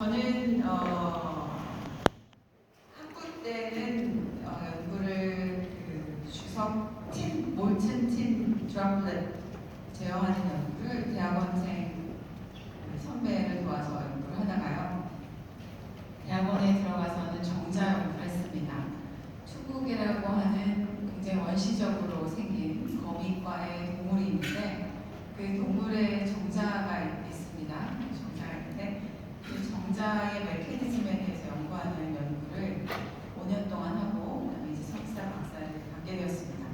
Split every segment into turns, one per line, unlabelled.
저는 학부 때는 연구를 주석 틴, 몰튼 틴 드롭렛 제어하는 연구를 대학원생 선배를 도와서 연구를 하다가요. 대학원에 들어가서는 정자 연구를 했습니다. 투국이라고 하는 굉장히 원시적으로 생긴 거미과의 동물이 있는데 그 동물의 정자가 있습니다. 정자가 있는데 그 정자의 메커니즘에 대해서 연구하는 연구를 5년 동안 하고 그다음에 이제 석사 박사를 받게 되었습니다.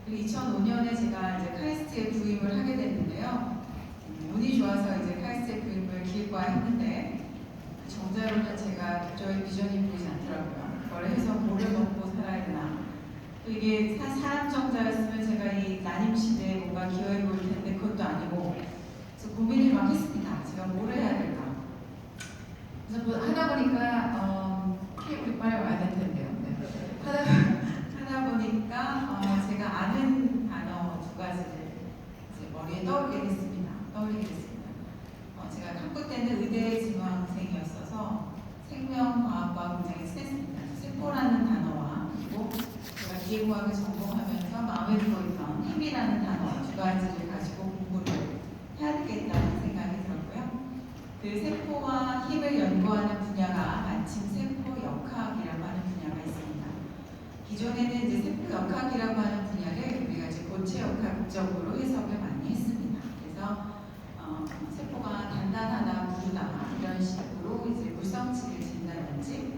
그리고 2005년에 제가 이제 카이스트에 부임을 하게 됐는데요. 운이 좋아서 이제 카이스트에 부임을 기획과에 했는데 그 정자로는 제가 도저히 비전이 보이지 않더라고요. 그걸 해서 뭐를 먹고 살아야 되나. 또 이게 사람 정자였으면 제가 이 난임 시대에 뭔가 기여해 볼 텐데 그것도 아니고 그래서 고민을 막 했습니다. 제가 뭘 해야 될까. 그래서 뭐 하다 보니까 우리 빨리 와야 될 텐데요. 네. 하다 보니까 제가 아는 단어 두 가지를 이제 머리에 떠올리게 됐습니다. 제가 학부 때는 의대 지망생이었어서 생명과학과 굉장히 친했습니다. 세포라는 단어와 그리고 제가 기계과학을 전공하면서 마음에 들고 있던 힘이라는 단어 두 가지를 가지고 공부를 해야 되겠다는 생각이 들었고요. 그 세포와 힘을 연구하는 분야가 마침 세포역학이라고 하는 분야가 있습니다. 기존에는 이제 세포역학이라고 하는 분야를 우리가 이제 고체역학적으로 해석을 많이 했습니다. 그래서 세포가 단단하다, 무르다 이런 식으로 이제 물성치를 진다든지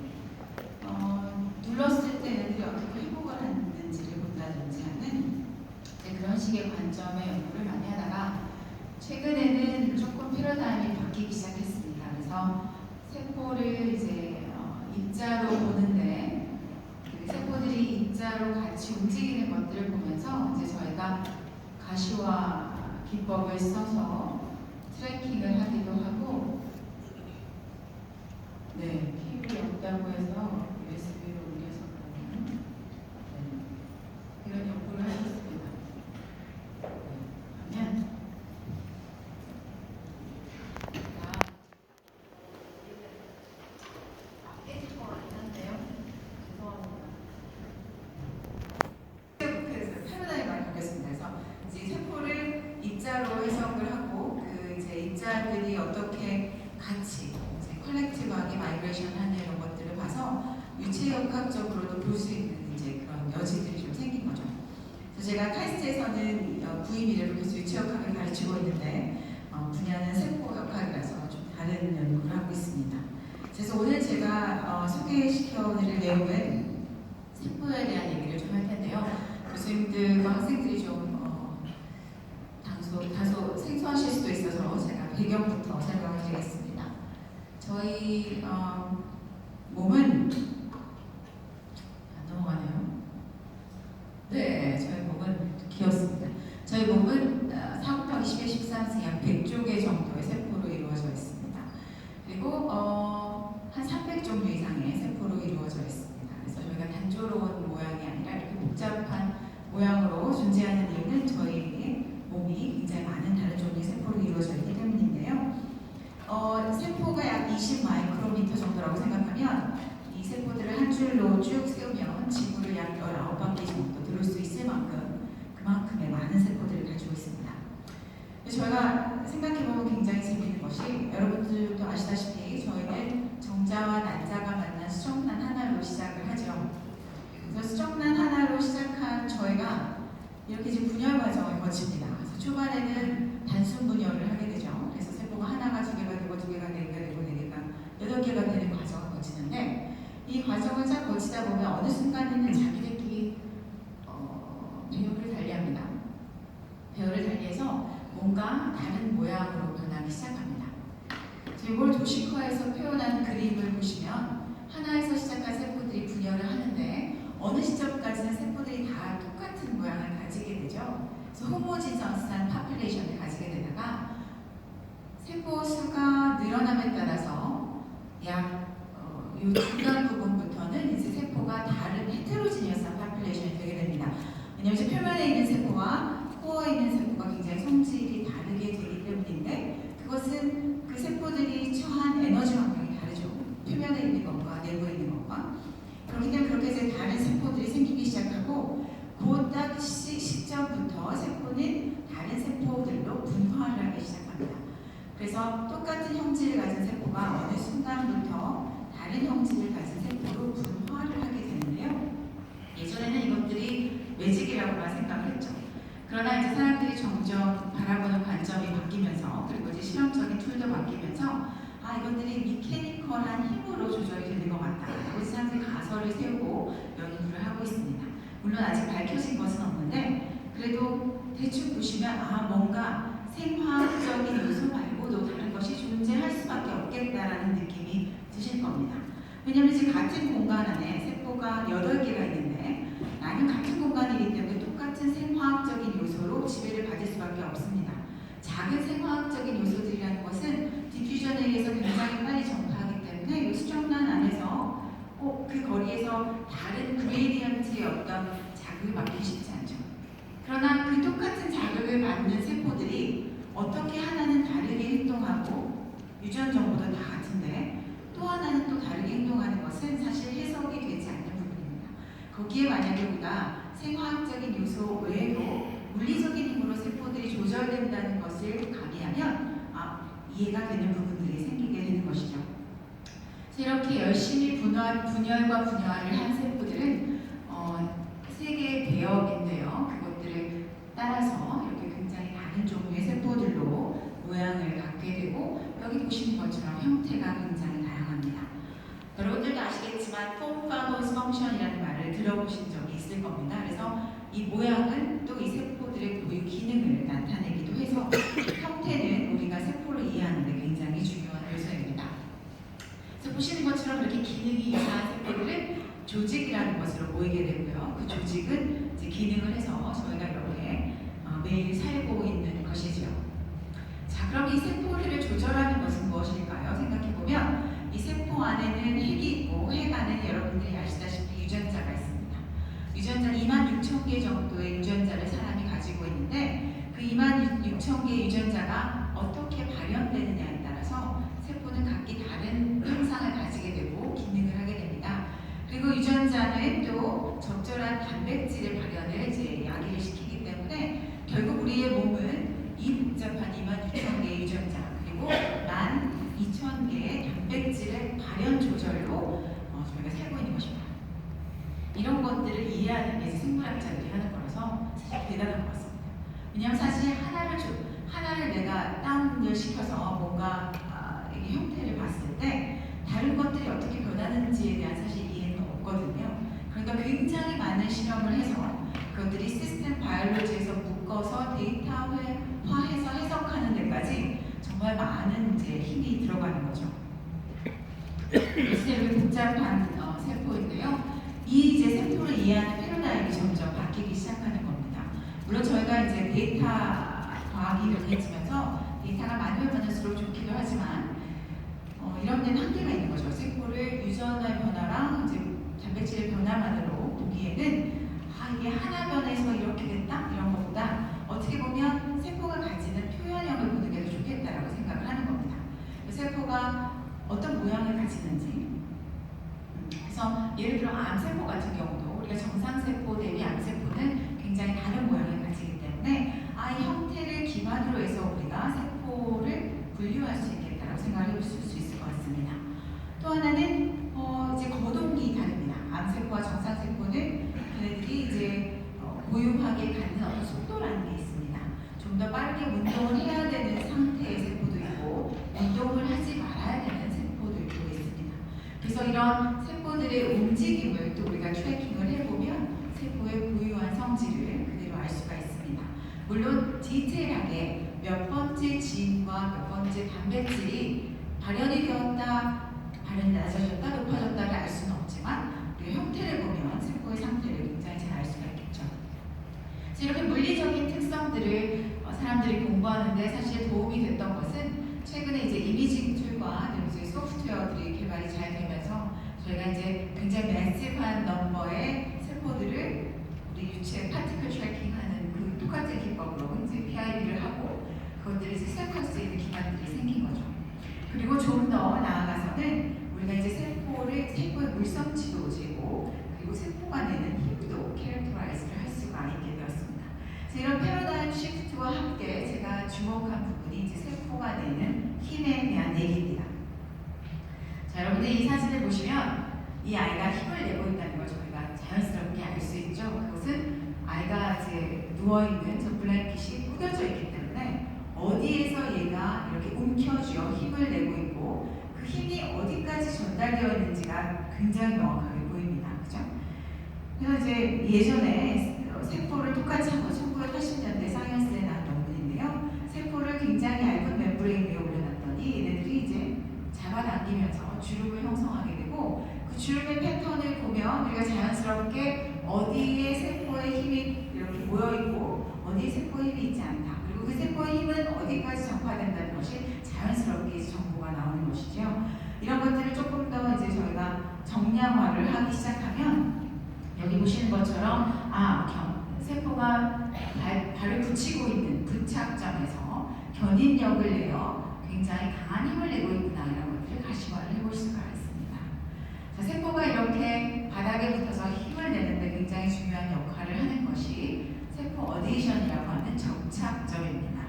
눌렀을 때 얘네들이 어떻게 회복을 하는지를 본다든지 하는 그런 식의 관점의 연구를 많이 하다가 최근에는 조금 패러다임이 바뀌기 시작했습니다. 그래서 세포를 이제 입자로 보는데 그 세포들이 입자로 같이 움직이는 것들을 보면서 이제 저희가 가시화 기법을 써서 트래킹을 하기도 하고, 네, 케이블이 없다고 해서 USB로 옮겨서 그러면 이런 연구를 하셨습니다. 그러면 세포를 입자로 해석을 하고 그 이제 입자들이 어떻게 같이 이제 컬렉티브하게 마이그레이션 하는 이런 것들을 봐서 유체역학적으로도 볼 수 있는 이제 그런 여지들이 좀 생긴 거죠. 그래서 제가 카이스트에서는 부임 이래로 계속 유체역학을 가르치고 있는데 분야는 세포역학이라서 좀 다른 연구를 하고 있습니다. 그래서 오늘 제가 소개시켜드릴 내용은 세포에 대한 얘기를 좀 할 텐데요. 교수님들과 학생들이 좀 다소 생소하실 수도 있어서 제가 배경부터 설명을 드리겠습니다. 저희 몸은 넘어가네요. 네, 저희 몸은 귀엽습니다. 저희 몸은 4 곱하기 10의 13승 약 100조 정도의 세포로 이루어져 있습니다. 그리고 한 300종류 이상의 세포로 이루어져 있습니다. 그래서 저희가 단조로운 모양이 아니라 이렇게 복잡한 모양으로 존재하는 이유는 저희 몸이 굉장히 많은 다른 종류의 세포로 이루어져 있기 때문인데요. 세포가 약 20 마이크로미터 정도라고 생각하면 이 세포들을 한 줄로 쭉 세우면 지구를 약 19바퀴 정도 들을 수 있을 만큼 그만큼의 많은 세포들을 가지고 있습니다. 저희가 생각해보면 굉장히 재미있는 것이 여러분들도 아시다시피 저희는 정자와 난자가 만난 수정란 하나로 시작을 하죠. 그래서 수정란 하나로 시작한 저희가 이렇게 이제 분열 과정을 거칩니다. 그래서 초반에는 단순 분열을 하게 되죠. 그래서 세포가 하나가 두 개가 되고 두 개가 네 개가 되고 네 개가 여덟 개가 되는 과정을 거치는데 이 과정을 쫙 거치다 보면 어느 순간에는 자기들끼리 배열을 달리합니다. 배열을 달리해서 뭔가 다른 모양으로 변하기 시작합니다. 이걸 도식화해서 표현한 그림을 보시면 하나에서 시작한 세포들이 분열을 하는데 어느 시점까지는 세포들이 다 똑같은 모양을 가지게 되죠. 그래서 호모지너스한 파퓰레이션을 가지게 되다가 세포 수가 늘어남에 따라서 이 중간 부분부터는 이제 세포가 다른 헤테로지니어스한 파퓰레이션이 되게 됩니다. 왜냐하면 이제 표면에 있는 세포와 코어에 있는 세포가 굉장히 성질이 다르게 되기 때문인데 그것은 그 세포들이 처한 에너지 환경이 다르죠. 시점부터 세포는 다른 세포들로 분화를 하기 시작합니다. 그래서 똑같은 형질을 가진 세포가 어느 순간부터 다른 형질을 가진 세포로 분화를 하게 되는데요. 예전에는 이것들이 매직이라고만 생각을 했죠. 그러나 이제 사람들이 점점 바라보는 관점이 바뀌면서, 그리고 이제 실험적인 툴도 바뀌면서 이것들이 미케니컬한 힘으로 조절이 되는 것 같다. 그리고 사람들이 가설을 세우고 연구를 하고 있습니다. 물론 아직 밝혀진 것은 없는데 그래도 대충 보시면 뭔가 생화학적인 요소 말고도 다른 것이 존재할 수밖에 없겠다라는 느낌이 드실 겁니다. 왜냐하면 지금 같은 공간 안에 세포가 8개가 있는데 나는 같은 공간이기 때문에 똑같은 생화학적인 요소로 지배를 받을 수밖에 없습니다. 작은 생화학적인 요소들이라는 것은 디퓨전에 의해서 굉장히 빨리 전파하기 때문에 이 수정란 안에서 그 거리에서 다른 그레디언트의 어떤 자극을 받기 쉽지 않죠. 그러나 그 똑같은 자극을 받는 세포들이 어떻게 하나는 다르게 행동하고 유전 정보도 다 같은데 또 하나는 또 다르게 행동하는 것은 사실 해석이 되지 않는 부분입니다. 거기에 만약에 우리가 생화학적인 요소 외에도 물리적인 힘으로 세포들이 조절된다는 것을 가미하면 이해가 되는 부분들이 생기게 되는 것이죠. 이렇게 열심히 분열과 분열을 한 세포들은 세 개의 배역인데요. 그것들을 따라서 이렇게 굉장히 다른 종류의 세포들로 모양을 갖게 되고, 여기 보시는 것처럼 형태가 굉장히 다양합니다. 여러분들도 아시겠지만 form follows function이라는 말을 들어보신 적이 있을 겁니다. 그래서 이 모양은 또 이 세포들의 고유 기능을 나타내기도 해서 형태는 우리가 세포를 이해하는 데 굉장히 중요한 요소입니다. 그래서 보시는 것처럼 이렇게 기능이 이상한 세포들은 조직이라는 것으로 보이게 되고요. 그 조직은 이제 기능을 해서 저희가 이렇게 매일 살고 있는 것이죠. 자, 그럼 이 세포를 조절하는 것은 무엇일까요? 생각해보면 이 세포 안에는 핵이 있고 핵 안에는 여러분들이 아시다시피 유전자가 있습니다. 유전자는 26,000개 정도의 유전자를 사람이 가지고 있는데 그 26,000개의 유전자가 어떻게 발현되느냐에 따라서 세포는 각기 다른 형상을 가지게 되고 기능을 하게 됩니다. 그리고 유전자는 또 적절한 단백질의 발현을 이제 야기를 시키기 때문에 결국 우리의 몸은 이 복잡한 26,000개의 유전자 그리고 12,000개의 단백질의 발현 조절로 저희가 살고 있는 것입니다. 이런 것들을 이해하는 게 생물학자들이 하는 거라서 사실 대단한 것 같습니다. 왜냐하면 사실 하나를 내가 다운을 시켜서 뭔가 이게 형태를 봤을 때 다른 것들이 어떻게 변하는지에 대한 사실 이해는 없거든요. 그러니까 굉장히 많은 실험을 해서 그것들이 시스템 바이올로지에서 묶어서 데이터화해서 해석하는 데까지 정말 많은 이제 힘이 들어가는 거죠. 이렇게 복잡한 세포인데요. 이 이제 세포를 이해하는 패러다임이 점점 바뀌기 시작하는 겁니다. 물론 저희가 이제 데이터 과학이 변해지면서 데이터가 많으면 많을수록 좋기도 하지만 이런 데는 한계가 있는 거죠. 세포를 유전의 변화랑 이제 단백질의 변화만으로 보기에는 이게 하나 변해서 이렇게 됐다 이런 것보다 어떻게 보면 세포가 가지는 표현형을 보는 게 더 좋겠다라고 생각을 하는 겁니다. 세포가 어떤 모양을 가지는지. 그래서 예를 들어 암세포 같은 경우도 우리가 정상세포 대비 암세포는 굉장히 다른 모양을 가지기 때문에 이 형태를 기반으로 해서 우리가 세포를 분류할 수 있겠다라고 생각을 해볼 수 있을 것 같습니다. 또 하나는 이제 거동이 다릅니다. 암세포와 정상세포는 걔네들이 이제 고용하게 갖는 어떤 속도라는 게 있습니다. 좀 더 빠르게 운동을 해야 되는 상태의 세포도 있고 운동을 하지 말아야 되는 세포들도 있습니다. 그래서 이런 세포들의 움직임을 또 우리가 트래킹을 해보면 세포의 고유한 성질을 그대로 알 수가 있습니다. 물론 디테일하게 몇 번째 지인과 몇 번째 단백질이 발현이 되었다, 발현이 낮아졌다, 높아졌다를 알 수는 없지만 우리 형태를 보면 세포의 상태를 굉장히 잘 알 수가 있겠죠. 그래서 이렇게 물리적인 특성들을 사람들이 공부하는데 사실 도움이 됐던 것은 최근에 이제 이미징 툴과 이제 소프트웨어들이 개발이 잘 되면서 저희가 이제 굉장히 매시브한 넘버의 세포들을 우리 유체 파티클 트래킹하는 그 똑같은 기법으로 이제 PIB를 하고 그것들이 이제 시작할 수 있는 기반들이 생긴 거죠. 그리고 좀 더 나아가서는 우리가 이제 세포의 물성치도 재고 그리고 세포가 내는 힘도 캐릭터라이즈를 할 수가 있게 되었습니다. 이런 패러다임 시프트와 함께 제가 주목한 부분이 이제 세포가 내는 힘에 대한 얘기입니다. 자, 여러분들 이 사진을 보시면 이 아이가 힘을 내고 있다는 걸 저희가 자연스럽게 알 수 있죠. 그것은 아이가 이제 누워있는 저 블랭킷이 꾸겨져 있기 때문에 어디에서 얘가 이렇게 움켜쥐어 힘을 내고 있고 그 힘이 어디까지 전달되어 있는지가 굉장히 명확하게 보입니다. 그죠? 그래서 이제 예전에 세포를 똑같이 한번 1980년대 사이언스에 나온 논문인데요. 세포를 굉장히 얇은 멤브레인 위에 올려놨더니 얘네들이 이제 잡아당기면서 주름을 형성하게 되고 그 주름의 패턴을 보면 우리가 자연스럽게 어디에 세포의 힘이 이렇게 모여있고 어디에 세포의 힘이 있지 않다. 그리고 그 세포의 힘은 어디까지 전파된다는 것이 자연스럽게 정보가 나오는 것이죠. 이런 것들을 조금 더 이제 저희가 정량화를 하기 시작하면 여기 보시는 것처럼 세포가 발을 붙이고 있는 부착점에서 견인력을 내어 굉장히 강한 힘을 내고 있구나 이런 것들을 가시화를 해볼 수가 있습니다. 자, 세포가 이렇게 바닥에 붙어서 힘을 내는데 굉장히 중요한 역할을 하는 것이 세포 어디션이라고 하는 접착점입니다.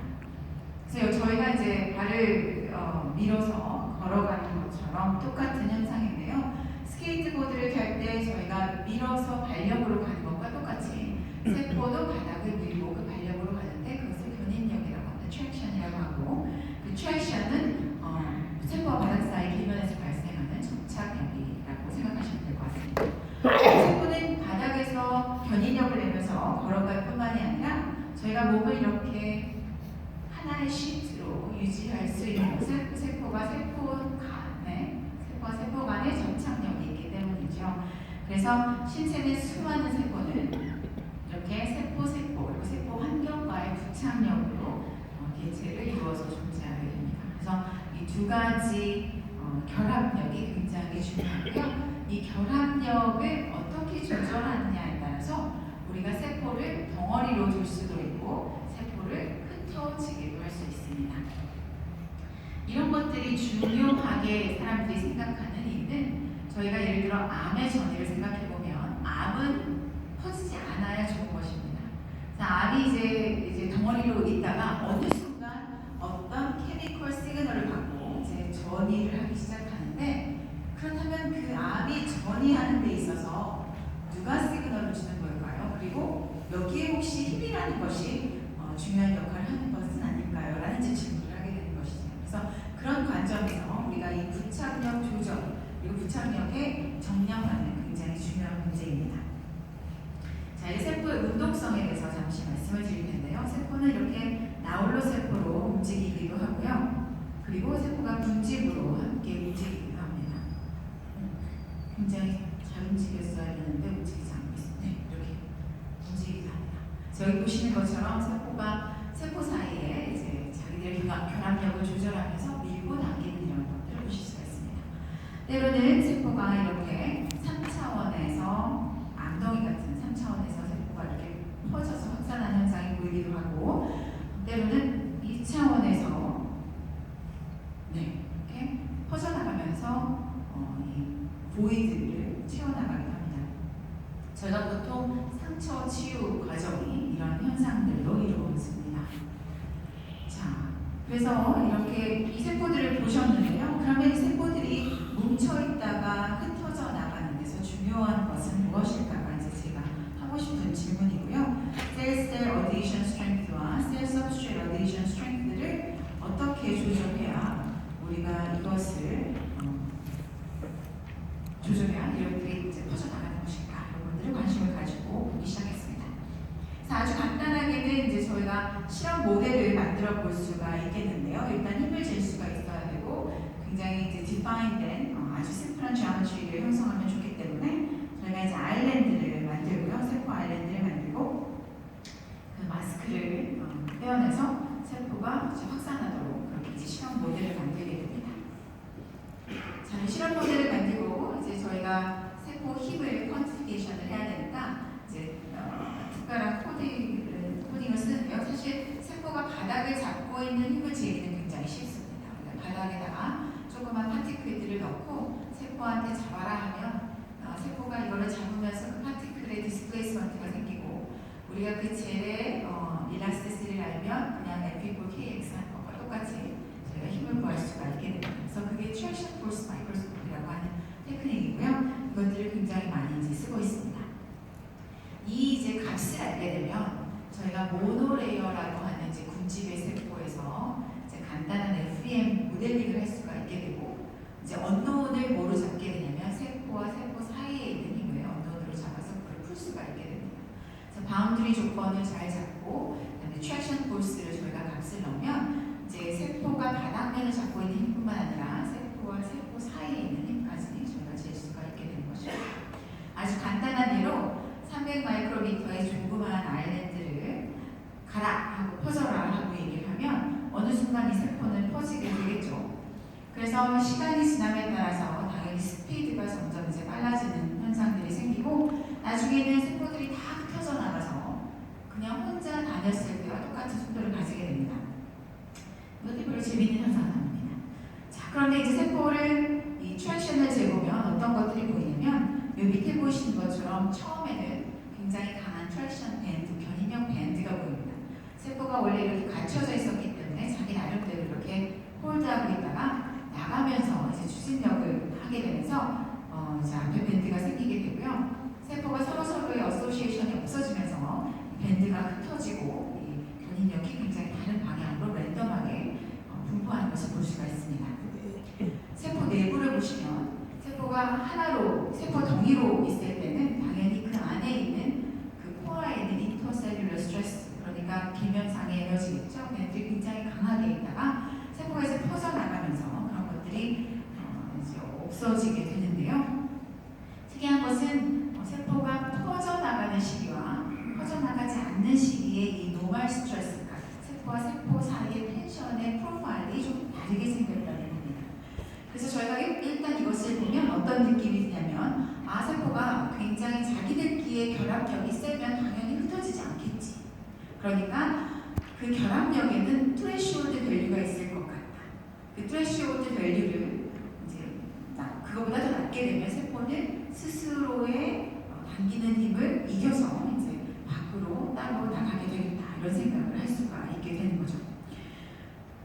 그래서 저희가 이제 발을 밀어서 걸어가는 것처럼 똑같은 현상인데요. 스케이트보드를 탈 때 저희가 밀어서 발력으로 가는 것과 똑같이 세포도 바닥을 밀고 그 발력으로 가는데 그것을 견인력이라고 합니다. 트랙션이라고 하고 그 트랙션은 세포와 바닥 사이 기면에서 발생하는 접착력이라고 생각하시면 될 것 같습니다. 세포는 바닥에서 견인력을 내면서 걸어갈 뿐만이 아니라 저희가 몸을 이렇게 하나의 시트로 유지할 수 있는 것은 세포와 세포 간의 접착력이 있기 때문이죠. 그래서 신체의 수많은 세포는 이렇게 세포 그리고 세포 환경과의 부착력으로 개체를 이루어서 존재하게 됩니다. 그래서 이 두 가지 결합력이 굉장히 중요하고요. 이 결합력을 어떻게 조절하느냐에 따라서 우리가 세포를 덩어리로 둘 수도 있고 세포를 흩어지기도 할 수 있습니다. 이런 것들이 중요하게 사람들이 생각하는 이유는 저희가 예를 들어 암의 전이를 생각해보면 암은 퍼지지 않아야 좋은 것입니다. 암이 이제 덩어리로 있다가 어느 순간 어떤 케미컬 시그널을 받고 이제 전이를 하기 시작하는데 그렇다면 그 암이 전이하는 데 있어서 누가 시그널을 주는 걸까요? 그리고 여기에 혹시 힘이라는 것이 중요한 역할을 하는 것은 아닐까요? 라는 질문을 하게 되는 것이죠. 그래서 그런 관점에서 우리가 이 부착력 조절 그리고 부착력의 정량화는 굉장히 중요한 문제입니다. 자, 이 세포의 운동성에 대해서 잠시 말씀을 드릴 텐데요. 세포는 이렇게 나홀로 세포로 움직이기도 하고요. 그리고 세포가 분집으로 함께 움직이기도 합니다. 굉장히 잘 움직였어야 되는데 움직이지 않고 있습니다. 이렇게 움직이기도 합니다. 여기 보시는 것처럼 세포 사이에 이제 자기들의 결합력을 조절하면서 밀고 당기는 이런 것들을 보실 수가 있습니다. 때로는 세포가 이렇게 3차원에서 암덩이 같은 3차원에서 세포가 이렇게 퍼져서 확산하는 현상이 보이기도 하고 때로는 2차원에서 이렇게 퍼져나가면서 이 보이드를 채워나가기도 합니다. 저희가 보통 상처 치유 과정이 이런 현상들로 이루어집니다. 자, 그래서 이렇게 이 세포들을 보셨는데요. 그러면 이 세포들이 뭉쳐있다가 흩어져 나가는 데서 중요한 것은 무엇일까가 이제 제가 하고 싶은 질문이고요. 셀 어디션 스트렝스와 셀 서브스트레이트 어디션 스트렝스를 어떻게 조절해야 우리가 이것을 조절해야 이렇게 이제 퍼져나가는 것일까? 이런 것들을 관심을 가지고 보기 시작했습니다. 아주 간단하게는 이제 저희가 실험 모델을 만들어 볼 수가 있겠는데요. 일단 힘을 잴 수가 있어야 되고 굉장히 이제 디파인된 아주 심플한 지오메트리를 형성하면 좋기 때문에 저희가 이제 아일랜드를 만들고요. 세포 아일랜드를 만들고 그 마스크를 떼어내서 세포가 확산하도록 그렇게 이제 실험 모델을 만들게 됩니다. 자, 이 실험 모델을 만들고 이제 저희가 세포 힘을 퀀티피케이션을 해야 되니까 이제 특별한 코딩을 쓰는데요. 사실 세포가 바닥을 잡고 있는 힘을 재기는 굉장히 쉽습니다. 바닥에다가 조그만 파티클들을 넣고 세포한테 잡아라 하면 세포가 이거를 잡으면서 그 파티클의 디스플레이스먼트가 생기고 우리가 그 젤의 일라스티시티를 알면 그냥 F=KX 하는 것과 똑같이 저희가 힘을 구할 수가 있게 됩니다. 그래서 그게 트랙션 포스 마이크로스코피라고 하는 테크닉이고요. 이것들을 굉장히 많이 이제 쓰고 있습니다. 이 이제 값을 알게 되면 저희가 모노레이어라고 하는 이제 군집의 세포에서 이제 간단한 FEM 모델링을 할 수가 있게 되고, 이제 언노운을 뭐로 잡게 되냐면 세포와 세포 사이에 있는 힘을 언노운으로 잡아서 그걸 풀 수가 있게 됩니다. 그래서 바운드리 조건을 잘 잡고, 그다음에 트랙션 포스를 저희가 값을 넣으면 이제 세포가 바닥면을 잡고 있는 힘뿐만 아니라 세포와 세포 사이에 있는 힘까지 저희가 잴 수가 있게 되는 것이죠. 아주 간단한 예로 300 마이크로미터의 조그마한 아일랜드를 가라 하고 퍼져라 하고 얘기를 하면 어느 순간 이 세포는 퍼지게 되겠죠. 그래서 시간이 지남에 따라서 당연히 스피드가 점점 이제 빨라지는 현상들이 생기고, 나중에는 세포들이 다 흩어져 나가서 그냥 혼자 다녔을 때와 똑같은 속도를 가지게 됩니다. 이것이 별로 재미있는 현상은 아닙니다. 자, 그런데 이제 세포를 이 트랙션을 재보면 어떤 것들이 보이냐면, 이 밑에 보이시는 것처럼 처음에는 굉장히 강한 트랙션 밴드, 견인형 밴드가 보입니다. 세포가 원래 이렇게 갇혀져 있었기 때문에 자기 나름대로 이렇게 홀드하고 있다가 나가면서 이제 추진력을 하게 되면서 이제 앞에 밴드가 생기게 되고요. 세포가 서로의 어소시에이션이 없어지면서 밴드가 흩어지고 이 견인력이 굉장히 다른 방향으로 랜덤하게 분포하는 것을 볼 수가 있습니다. 세포 내부를 보시면 세포가 하나로, 세포 덩이로 있을 때는 당연히 그 안에 있는 그 코어에 있는 인터셀룰러 스트레스, 그러니까 계면상의 에너지겠죠. 밴드들이 굉장히 강하게 있다가 세포가 이제 퍼져나가면서 그런 것들이 이제 없어지게 되는데요. 특이한 것은 세포가 퍼져나가는 시기와 퍼져나가지 않는 시기의 이 노멀 스트레스가 세포와 세포 사이의 텐션의 프로파일이 좀 다르게 생겼다는 겁니다. 그래서 저희가 일단 이것을 보면 어떤 느낌이 드냐면, 세포가 굉장히 자기들끼리의 결합력이 세면 당연히 흩어지지 않겠지. 그러니까 그 결합력에는 트레시홀드 밸류가 있을 것 같다. 그 트레시홀드 밸류를 이제 그거보다 더 낮게 되면 세포는 스스로의 당기는 힘을 이겨서 이제 밖으로 따로 나가게 되겠다, 이런 생각을 할 수가 있게 되는 거죠.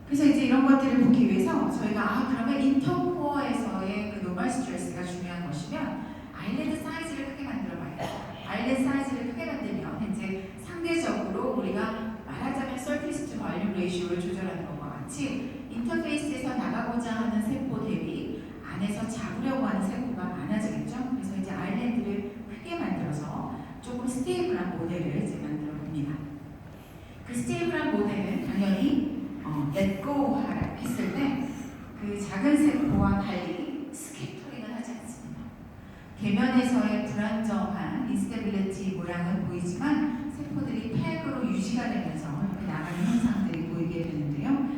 그래서 이제 이런 것들을 보기 위해서 저희가 그러면 인터코어에서의 그 노멀 스트레스가 중요한 것이면 아일랜드 사이즈를 크게 만들어 봐요. 아일랜드 사이즈를 크게 만들면 이제 상대적으로 우리가 말하자면 서피스 투 볼륨 레이쇼를 조절하는 것과 같이 인터페이스에서 나가고자 하는 세포 대비 안에서 잡으려고 하는 세포가 많아지겠죠. 그래서 이제 아일랜드를 크게 만들어서 조금 스테이블한 모델을 이제 만들어 봅니다. 그 스테이블한 모델은 당연히 let go 하라 했을 때 그 작은 세포와 달리 스캐터링을 하지 않습니다. 계면에서의 불안정한 인스테빌리티 모양은 보이지만 세포들이 팩으로 유지가 되면서 이렇게 나가는 현상들이 보이게 되는데요.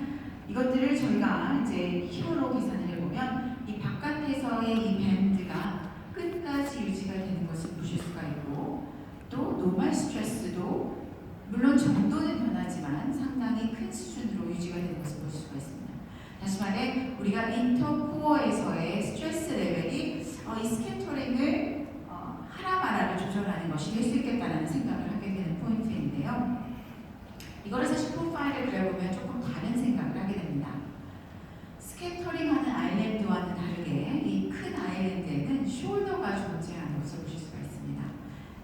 이것들을 저희가 이제 힘으로 계산을 해보면 이 바깥에서의 이 밴드가 끝까지 유지가 되는 것을 보실 수가 있고, 또 노멀 스트레스도 물론 정도는 변하지만 상당히 큰 수준으로 유지가 되는 것을 볼 수가 있습니다. 다시 말해 우리가 인터코어에서의 스트레스 레벨이 이 스캐터링을 하라 마라를 조절하는 것이 될 수 있겠다는 생각을 하게 되는 포인트인데요. 이거를 사실 프로파일을 그려보면 조금 다른 생각을 하게 됩니다. 스캐터링하는 아일랜드와는 다르게 이 큰 아일랜드에는 숄더가 존재하는 것을 보실 수가 있습니다.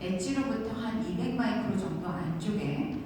엣지로부터 한 200 마이크로 정도 안쪽에